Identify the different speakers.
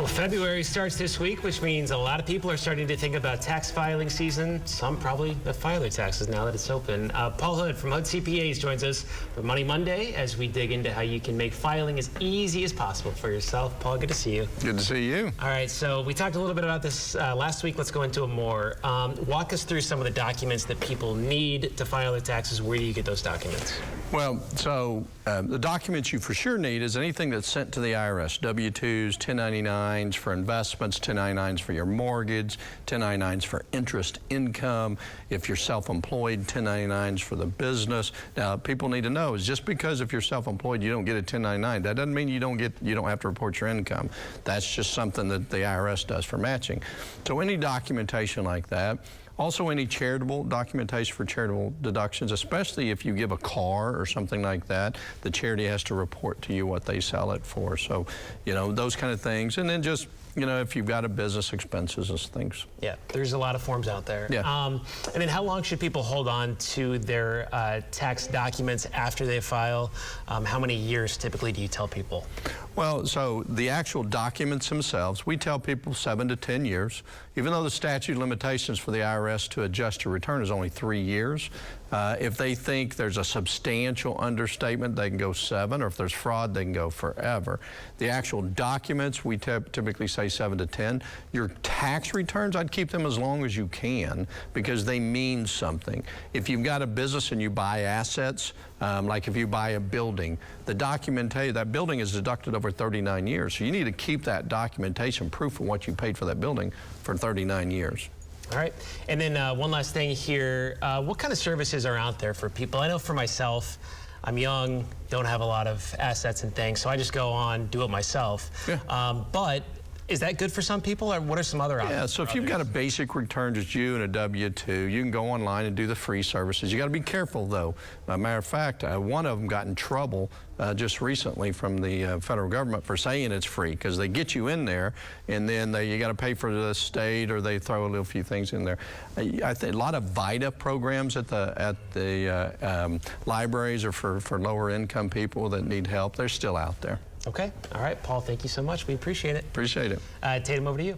Speaker 1: Well, February starts this week, which means a lot of people are starting to think about tax filing season. Some probably have filed their taxes now that it's open. Paul Hood from Hood CPAs joins us for Money Monday as we dig into how you can make filing as easy as possible for yourself. Paul, good to see you.
Speaker 2: Good to see you.
Speaker 1: All right, so we talked a little bit about this last week. Let's go into it more. Walk us through some of the documents that people need to file their taxes. Where do you get those documents?
Speaker 2: Well, so the documents you for sure need is anything that's sent to the IRS, W-2s, 1099s for investments, 1099s for your mortgage, 1099s for interest income. If you're self-employed, 1099s for the business. Now, people need to know is just because if you're self-employed you don't get a 1099, that doesn't mean you don't have to report your income. That's just something that the IRS does for matching. So any documentation like that. Also, any charitable documentation for charitable deductions, especially if you give a car or something like that, the charity has to report to you what they sell it for. So, you know, those kind of things. And then just, you know, if you've got a business expenses and things.
Speaker 1: Yeah, there's a lot of forms out there.
Speaker 2: Yeah.
Speaker 1: And then how long should people hold on to their tax documents after they file? How many years typically do you tell people?
Speaker 2: Well, so the actual documents themselves, we tell people 7 to 10 years. Even though the statute of limitations for the IRS to adjust your return is only 3 years, if they think there's a substantial understatement, they can go 7, or if there's fraud, they can go forever. The actual documents, we typically say 7 to 10. Your tax returns, I'd keep them as long as you can because they mean something. If you've got a business and you buy assets, like if you buy a building, the documentation, that building is deducted over 39 years. So you need to keep that documentation, proof of what you paid for that building for 39 years.
Speaker 1: All right. And then one last thing here. What kind of services are out there for people? I know for myself, I'm young, don't have a lot of assets and things, so I just go on, do it myself. Yeah. But is that good for some people, or what are some other options?
Speaker 2: Yeah, so if you've got a basic return, just you and a W-2, you can go online and do the free services. You got to be careful, though. As a matter of fact, one of them got in trouble just recently from the federal government for saying it's free, because they get you in there, and then you got to pay for the state, or they throw a little few things in there. I think a lot of VITA programs at the libraries are for lower income people that need help. They're still out there.
Speaker 1: Okay. All right, Paul, thank you so much. We appreciate it.
Speaker 2: Appreciate it.
Speaker 1: Tatum, over to you.